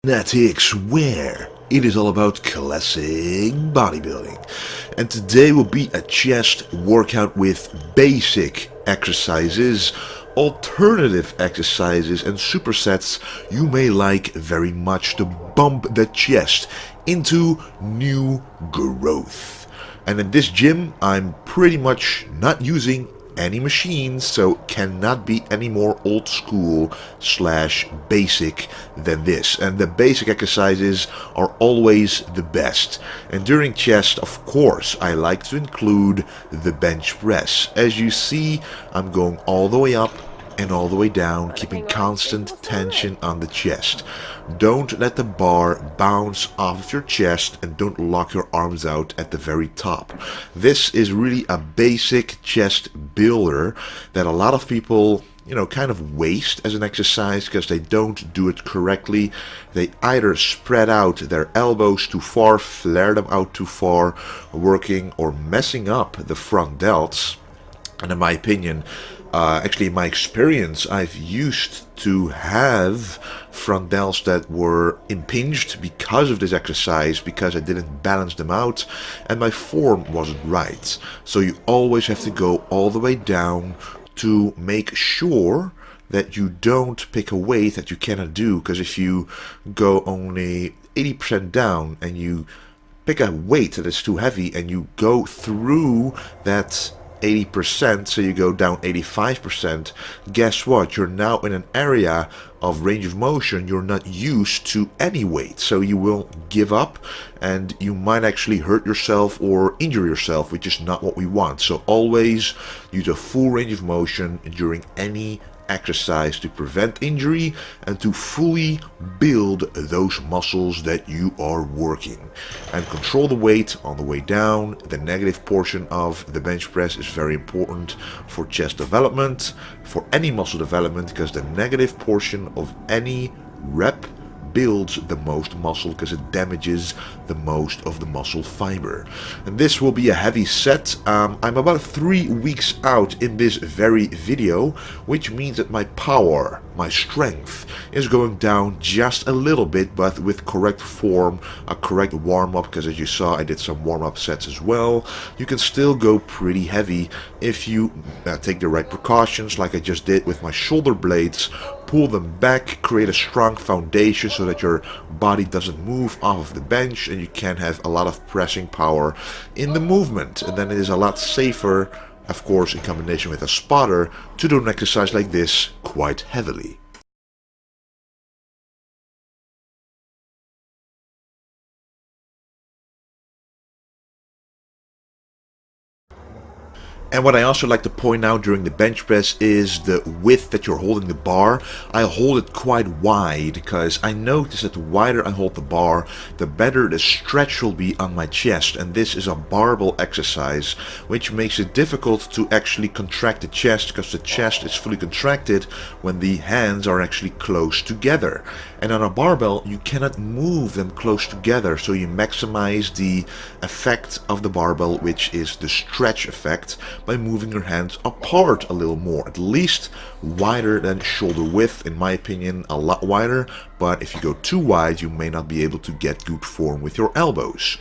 Fanatics, where it is all about classic bodybuilding. And today will be a chest workout with basic exercises, alternative exercises and supersets you may like very much to bump the chest into new growth. And in this gym I'm pretty much not using any machines, so cannot be any more old school slash basic than this. And the basic exercises are always the best. And during chest, of course, I like to include the bench press. As you see, I'm going all the way up and all the way down, keeping constant tension on the chest. Don't let the bar bounce off of your chest and don't lock your arms out at the very top. This is really a basic chest builder that a lot of people, kind of waste as an exercise because they don't do it correctly. They either spread out their elbows too far, flare them out too far, working or messing up the front delts. And in my opinion, actually in my experience, I've used to have front delts that were impinged because of this exercise, because I didn't balance them out and my form wasn't right. So you always have to go all the way down to make sure that you don't pick a weight that you cannot do, because if you go only 80% down and you pick a weight that is too heavy and you go through that 80%, so you go down 85%, guess what? You're now in an area of range of motion you're not used to any weight, so you will give up and you might actually hurt yourself or injure yourself, which is not what we want. So always use a full range of motion during any exercise to prevent injury and to fully build those muscles that you are working. And control the weight on the way down. The negative portion of the bench press is very important for chest development, for any muscle development, because the negative portion of any rep builds the most muscle because it damages the most of the muscle fiber. And this will be a heavy set. I'm about 3 weeks out in this very video, which means that my power, my strength is going down just a little bit, but with correct form, a correct warm-up, because as you saw I did some warm-up sets as well. You can still go pretty heavy if you take the right precautions, like I just did with my shoulder blades. Pull them back, create a strong foundation so that your body doesn't move off of the bench and you can have a lot of pressing power in the movement. And then it is a lot safer, of course, in combination with a spotter, to do an exercise like this quite heavily. And what I also like to point out during the bench press is the width that you're holding the bar. I hold it quite wide because I notice that the wider I hold the bar, the better the stretch will be on my chest. And this is a barbell exercise, which makes it difficult to actually contract the chest, because the chest is fully contracted when the hands are actually close together. And on a barbell, you cannot move them close together, so you maximize the effect of the barbell, which is the stretch effect, by moving your hands apart a little more, at least wider than shoulder width, in my opinion, a lot wider. But if you go too wide, you may not be able to get good form with your elbows.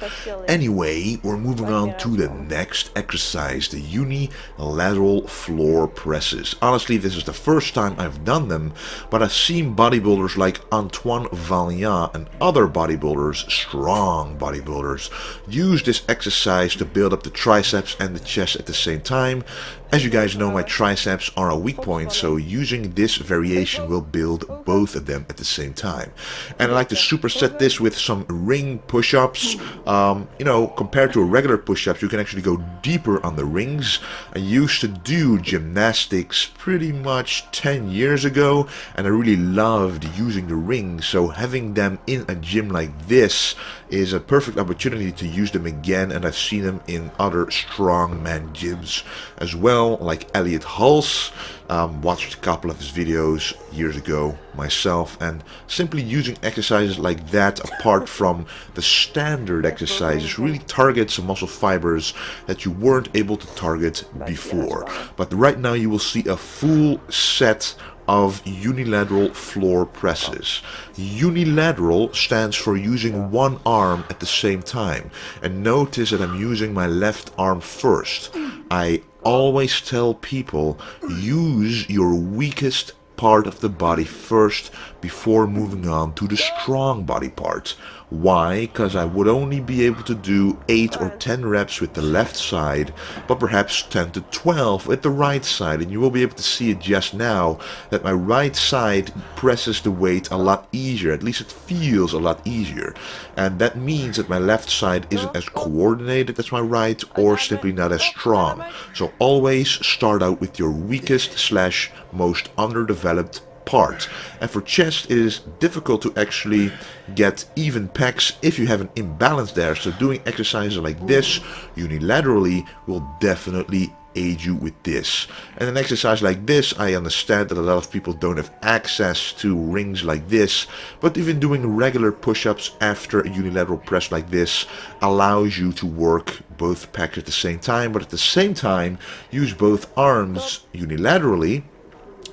Anyway, we're moving on to the next exercise, the unilateral floor presses. Honestly, this is the first time I've done them, but I've seen bodybuilders like Antoine Vaillant and other bodybuilders, strong bodybuilders, use this exercise to build up the triceps and the chest at the same time. As you guys know, my triceps are a weak point, so using this variation will build both of them at the same time. And I like to superset this with some ring push-ups. Compared to a regular push-ups, you can actually go deeper on the rings. I used to do gymnastics pretty much 10 years ago, and I really loved using the rings, so having them in a gym like this is a perfect opportunity to use them again, and I've seen them in other strongman gyms as well, like Elliot Hulse. Watched a couple of his videos years ago myself, and simply using exercises like that apart from the standard exercises really targets some muscle fibers that you weren't able to target before. But right now you will see a full set of unilateral floor presses. Unilateral stands for using one arm at the same time. And notice that I'm using my left arm first. I always tell people, use your weakest part of the body first before moving on to the strong body part. Why? Because I would only be able to do 8 or 10 reps with the left side, but perhaps 10 to 12 with the right side. And you will be able to see it just now that my right side presses the weight a lot easier. At least it feels a lot easier. And that means that my left side isn't as coordinated as my right, or simply not as strong. So always start out with your weakest slash most underdeveloped part. And for chest, it is difficult to actually get even pecs if you have an imbalance there. So doing exercises like this unilaterally will definitely aid you with this. And an exercise like this, I understand that a lot of people don't have access to rings like this, but even doing regular push-ups after a unilateral press like this allows you to work both pecs at the same time, but at the same time use both arms unilaterally,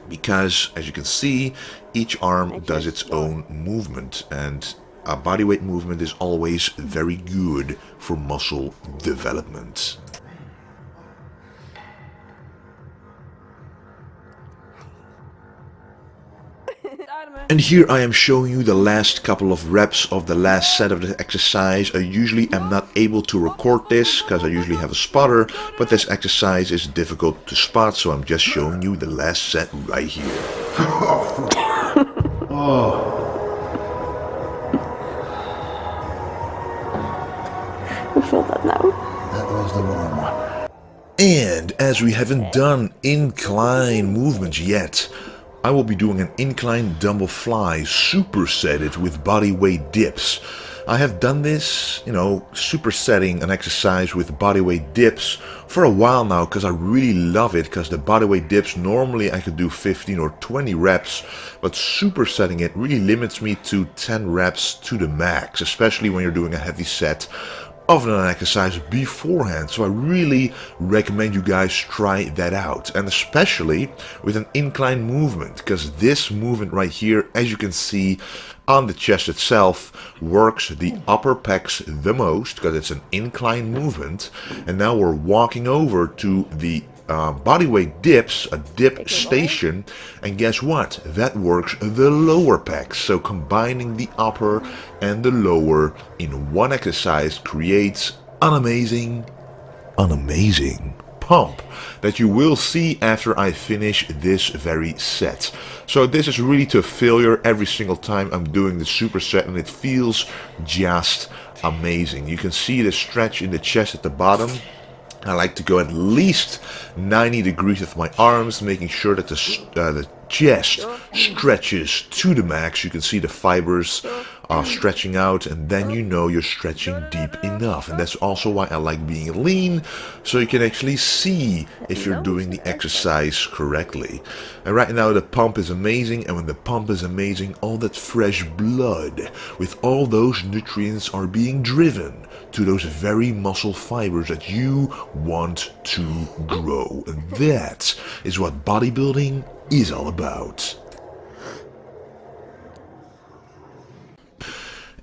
because as you can see, each arm does its own movement, and a bodyweight movement is always very good for muscle development. And here I am showing you the last couple of reps of the last set of the exercise. I usually am not able to record this because I usually have a spotter, but this exercise is difficult to spot, so I'm just showing you the last set right here. Oh. You feel that now? That was the wrong one. And as we haven't done incline movements yet, I will be doing an incline dumbbell fly supersetted with body weight dips. I have done this, supersetting an exercise with body weight dips for a while now because I really love it, because the body weight dips, normally I could do 15 or 20 reps, but supersetting it really limits me to 10 reps to the max, especially when you're doing a heavy set of an exercise beforehand. So I really recommend you guys try that out, and especially with an incline movement, because this movement right here, as you can see on the chest itself, works the upper pecs the most because it's an incline movement. And now we're walking over to the bodyweight dips, a dip station, and guess what? That works the lower pecs. So combining the upper and the lower in one exercise creates an amazing pump that you will see after I finish this very set. So this is really to failure every single time I'm doing the superset, and it feels just amazing. You can see the stretch in the chest at the bottom. I like to go at least 90 degrees with my arms, making sure that the chest stretches to the max. You can see the fibers stretching out, and then you know you're stretching deep enough. And that's also why I like being lean, so you can actually see if you're doing the exercise correctly. And right now the pump is amazing, and when the pump is amazing, all that fresh blood with all those nutrients are being driven to those very muscle fibers that you want to grow. And that is what bodybuilding is all about.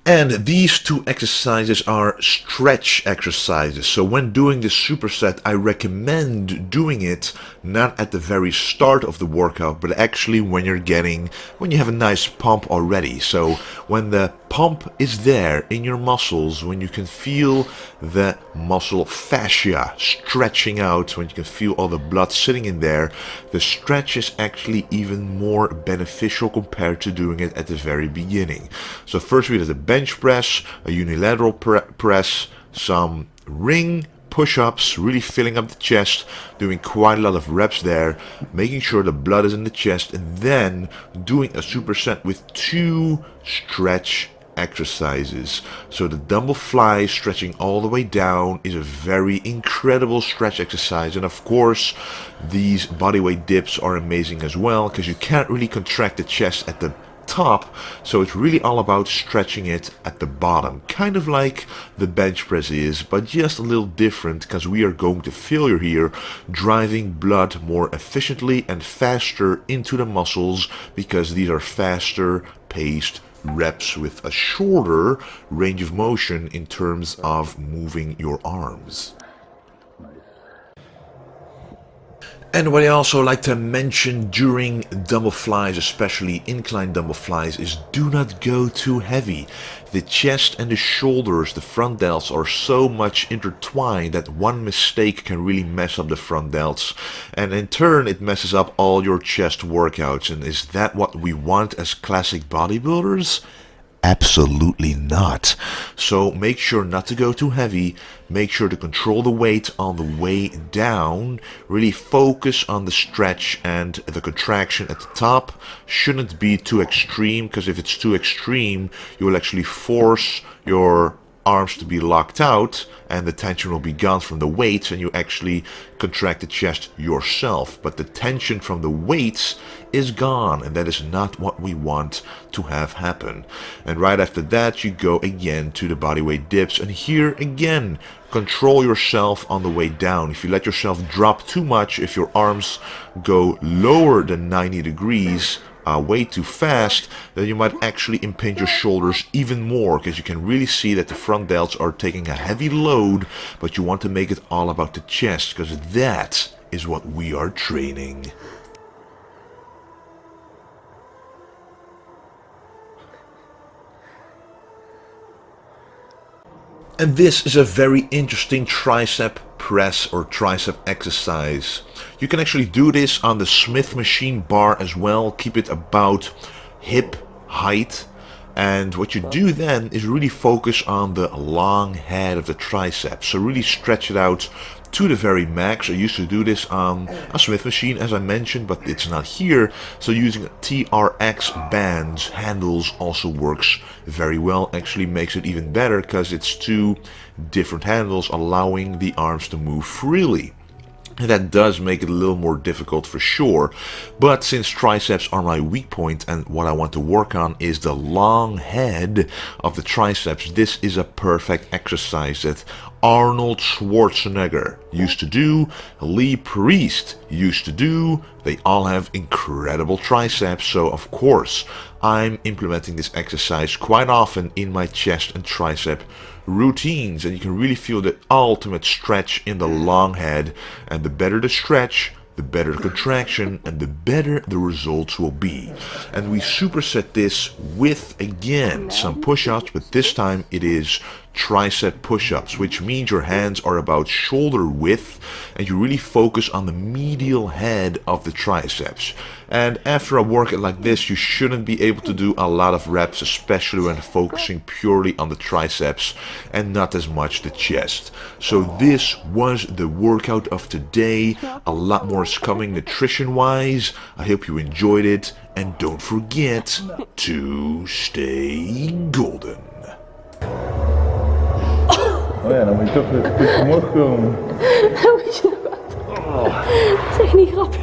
And these two exercises are stretch exercises. So when doing this superset, I recommend doing it not at the very start of the workout, but actually when you have a nice pump already. So when the pump is there in your muscles, when you can feel the muscle fascia stretching out, when you can feel all the blood sitting in there, the stretch is actually even more beneficial compared to doing it at the very beginning. So first we did a bench press, a unilateral press, some ring push-ups, really filling up the chest, doing quite a lot of reps there, making sure the blood is in the chest, and then doing a superset with 2 stretch exercises. So the dumbbell fly stretching all the way down is a very incredible stretch exercise, and of course these bodyweight dips are amazing as well, because you can't really contract the chest at the top, so it's really all about stretching it at the bottom, kind of like the bench press is, but just a little different because we are going to failure here, driving blood more efficiently and faster into the muscles because these are faster paced reps with a shorter range of motion in terms of moving your arms. And what I also like to mention during dumbbell flies, especially incline dumbbell flies, is do not go too heavy. The chest and the shoulders, the front delts, are so much intertwined that one mistake can really mess up the front delts. And in turn, it messes up all your chest workouts. And is that what we want as classic bodybuilders? Absolutely not. So make sure not to go too heavy, make sure to control the weight on the way down, really focus on the stretch and the contraction at the top. Shouldn't be too extreme, because if it's too extreme, you will actually force your arms to be locked out and the tension will be gone from the weights and you actually contract the chest yourself. But the tension from the weights is gone and that is not what we want to have happen. And right after that you go again to the bodyweight dips, and here again control yourself on the way down. If you let yourself drop too much, if your arms go lower than 90 degrees way too fast, then you might actually impinge your shoulders even more, because you can really see that the front delts are taking a heavy load, but you want to make it all about the chest, because that is what we are training. And this is a very interesting tricep press or tricep exercise. You can actually do this on the Smith machine bar as well. Keep it about hip height. And what you do then is really focus on the long head of the tricep. So really stretch it out to the very max. I used to do this on a Smith machine, as I mentioned, but it's not here. So using TRX bands, handles, also works very well. Actually makes it even better because it's two different handles allowing the arms to move freely. And that does make it a little more difficult for sure, but since triceps are my weak point and what I want to work on is the long head of the triceps, this is a perfect exercise that Arnold Schwarzenegger used to do, Lee Priest used to do. They all have incredible triceps, so of course I'm implementing this exercise quite often in my chest and tricep routines, and you can really feel the ultimate stretch in the long head, and the better the stretch, the better the contraction, and the better the results will be. And we superset this with, again, some push-ups, but this time it is tricep push-ups, which means your hands are about shoulder width and you really focus on the medial head of the triceps. And after a workout like this, you shouldn't be able to do a lot of reps, especially when focusing purely on the triceps and not as much the chest. So this was the workout of today. A lot more is coming nutrition wise. I hope you enjoyed it, and don't forget to stay golden. Oh ja, dan moet je toch weer goed omhoog komen. Moet je nog wat? Dat is echt niet grappig.